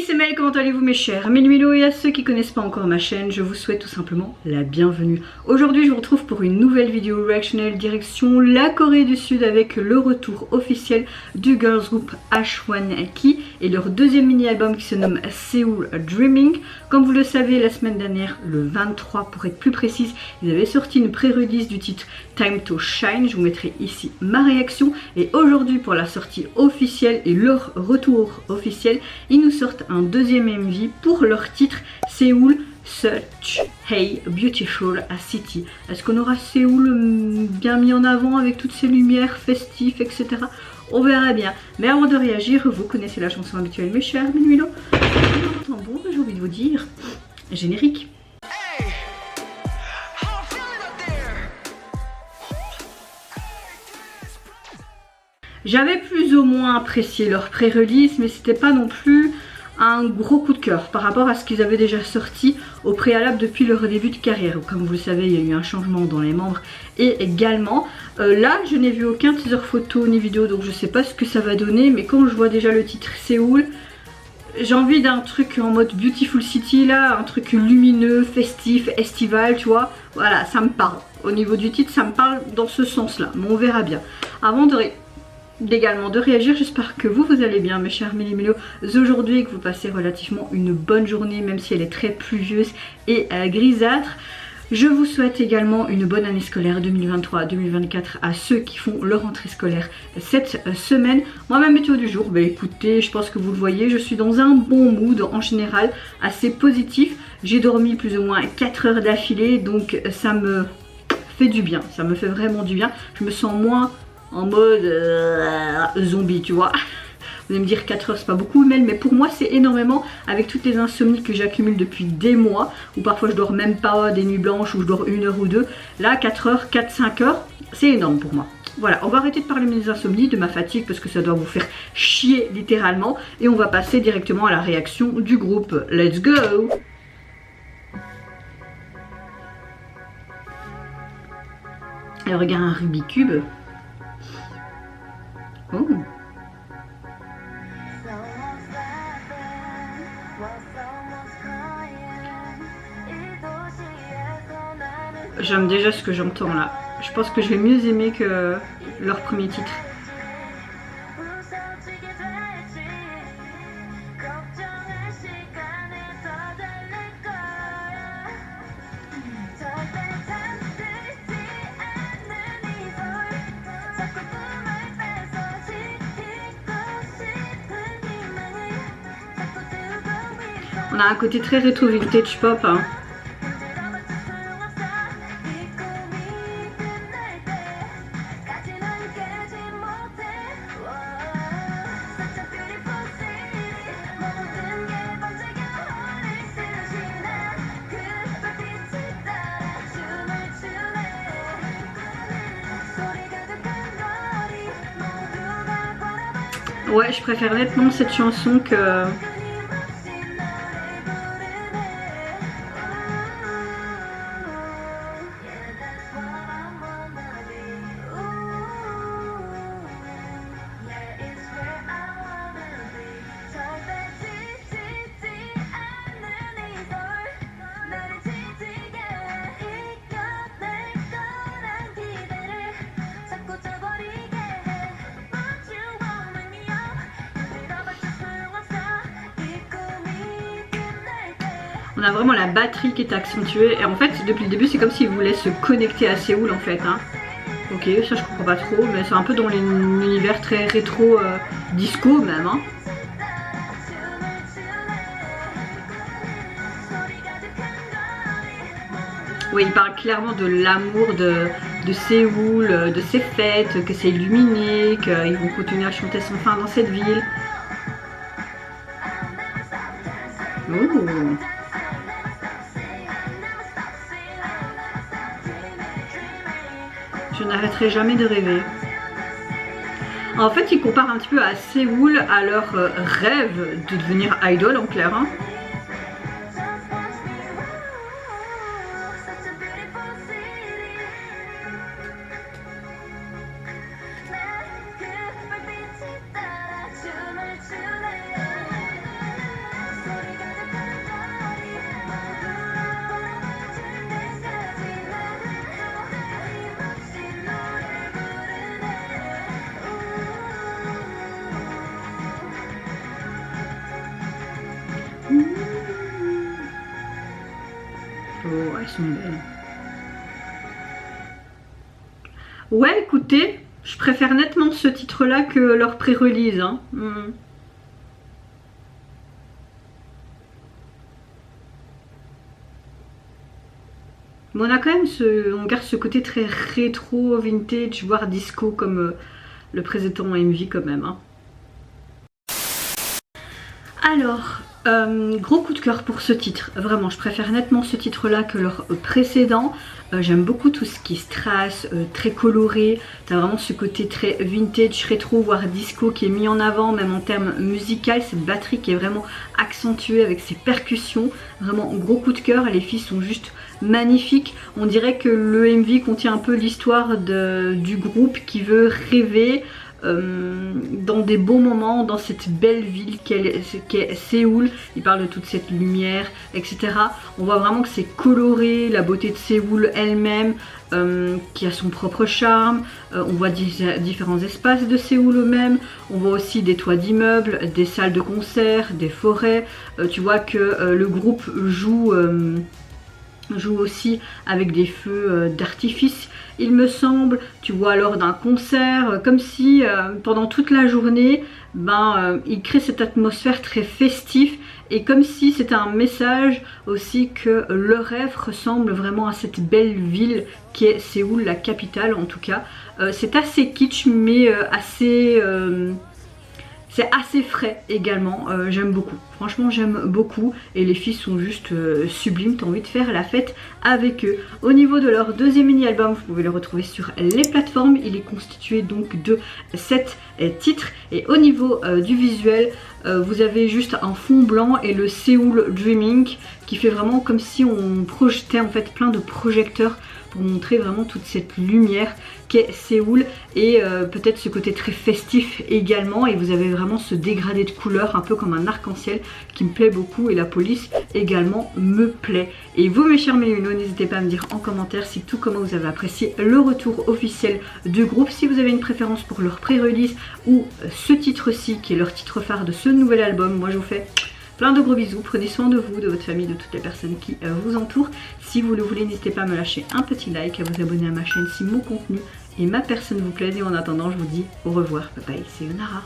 c'est Mel, comment allez-vous mes chers Mélu et à ceux qui connaissent pas encore ma chaîne, je vous souhaite tout simplement la bienvenue. Aujourd'hui je vous retrouve pour une nouvelle vidéo reactionnelle direction la Corée du Sud avec le retour officiel du girls group H1-Key et leur deuxième mini-album qui se nomme Seoul Dreaming. Comme vous le savez, la semaine dernière, le 23 pour être plus précise, ils avaient sorti une pré-release du titre Time to Shine. Je vous mettrai ici ma réaction. Et aujourd'hui pour la sortie officielle et leur retour officiel, ils nous sortent un deuxième MV pour leur titre Seoul Such Hey Beautiful a City. Est-ce qu'on aura Séoul bien mis en avant avec toutes ces lumières festives, etc. On verra bien. Mais avant de réagir, vous connaissez la chanson habituelle mes chers Menuilo. Bon, j'ai envie de vous dire générique. J'avais plus ou moins apprécié leur pré-release, mais c'était pas non plus un gros coup de cœur par rapport à ce qu'ils avaient déjà sorti au préalable depuis leur début de carrière. Comme vous le savez, il y a eu un changement dans les membres et également là je n'ai vu aucun teaser photo ni vidéo, donc je sais pas ce que ça va donner, mais quand je vois déjà le titre Séoul, j'ai envie d'un truc en mode Beautiful City là, un truc lumineux, festif, estival, tu vois. Voilà, ça me parle. Au niveau du titre, ça me parle dans ce sens là, mais on verra bien. Avant également de réagir, j'espère que vous allez bien mes chers Mélimélo aujourd'hui et que vous passez relativement une bonne journée même si elle est très pluvieuse et grisâtre. Je vous souhaite également une bonne année scolaire 2023-2024 à ceux qui font leur rentrée scolaire cette semaine. Moi ma météo du jour, bah écoutez, je pense que vous le voyez, je suis dans un bon mood en général, assez positif. J'ai dormi plus ou moins 4 heures d'affilée, donc ça me fait du bien, ça me fait vraiment du bien. Je me sens moins en mode zombie, tu vois. Vous allez me dire 4 heures c'est pas beaucoup, mais pour moi c'est énormément avec toutes les insomnies que j'accumule depuis des mois, où parfois je dors même pas, des nuits blanches où je dors 1 heure ou 2. Là 4 heures, 4-5 heures, c'est énorme pour moi. Voilà, on va arrêter de parler de mes insomnies, de ma fatigue parce que ça doit vous faire chier littéralement. Et on va passer directement à la réaction du groupe. Let's go! Alors regarde un Rubik's Cube. Oh. J'aime déjà ce que j'entends là. Je pense que je vais mieux aimer que leur premier titre. On a un côté très rétro vintage pop, hein. Ouais, je préfère nettement cette chanson que... On a vraiment la batterie qui est accentuée et en fait depuis le début c'est comme s'ils voulaient se connecter à Séoul en fait, hein. Ok, ça je comprends pas trop, mais c'est un peu dans l'univers très rétro disco même, hein. Oui, il parle clairement de l'amour de Séoul, de ses fêtes, que c'est illuminé, qu'ils vont continuer à chanter sans fin dans cette ville. Ouh. Je n'arrêterai jamais de rêver. En fait, ils comparent un petit peu à Séoul, à leur rêve de devenir idol en clair, hein. Oh, elles sont belles. Ouais, écoutez, je préfère nettement ce titre-là que leur pré-release. Hein. Mais on a quand même on garde ce côté très rétro, vintage, voire disco comme le précédent MV quand même. Hein. Alors, gros coup de cœur pour ce titre, vraiment je préfère nettement ce titre là que leur précédent. J'aime beaucoup tout ce qui est strass, très coloré, t'as vraiment ce côté très vintage, rétro, voire disco qui est mis en avant, même en termes musical, cette batterie qui est vraiment accentuée avec ses percussions, vraiment gros coup de cœur, les filles sont juste magnifiques. On dirait que le MV contient un peu l'histoire du groupe qui veut rêver dans des beaux moments, dans cette belle ville qu'est Séoul. Il parle de toute cette lumière, etc. On voit vraiment que c'est coloré, la beauté de Séoul elle-même, qui a son propre charme. On voit différents espaces de Séoul eux-mêmes. On voit aussi des toits d'immeubles, des salles de concert, des forêts. Tu vois que le groupe joue aussi avec des feux d'artifice, il me semble. Tu vois, lors d'un concert, comme si pendant toute la journée, il crée cette atmosphère très festive, et comme si c'était un message aussi que le rêve ressemble vraiment à cette belle ville qui est Séoul, la capitale en tout cas. C'est assez kitsch, mais c'est assez frais également, j'aime beaucoup. Franchement j'aime beaucoup et les filles sont juste sublimes, t'as envie de faire la fête avec eux. Au niveau de leur deuxième mini-album, vous pouvez le retrouver sur les plateformes. Il est constitué donc de 7 titres et au niveau du visuel, vous avez juste un fond blanc et le Seoul Dreaming qui fait vraiment comme si on projetait en fait plein de projecteurs pour montrer vraiment toute cette lumière qu'est Séoul et peut-être ce côté très festif également. Et vous avez vraiment ce dégradé de couleurs un peu comme un arc-en-ciel qui me plaît beaucoup, et la police également me plaît. Et vous mes chers Mélunos, n'hésitez pas à me dire en commentaire si tout comment vous avez apprécié le retour officiel du groupe, si vous avez une préférence pour leur pré-release ou ce titre-ci qui est leur titre phare de ce nouvel album. Moi je vous fais plein de gros bisous, prenez soin de vous, de votre famille, de toutes les personnes qui vous entourent. Si vous le voulez, n'hésitez pas à me lâcher un petit like, à vous abonner à ma chaîne si mon contenu et ma personne vous plaisent. Et en attendant, je vous dis au revoir, bye bye, c'est Yonara.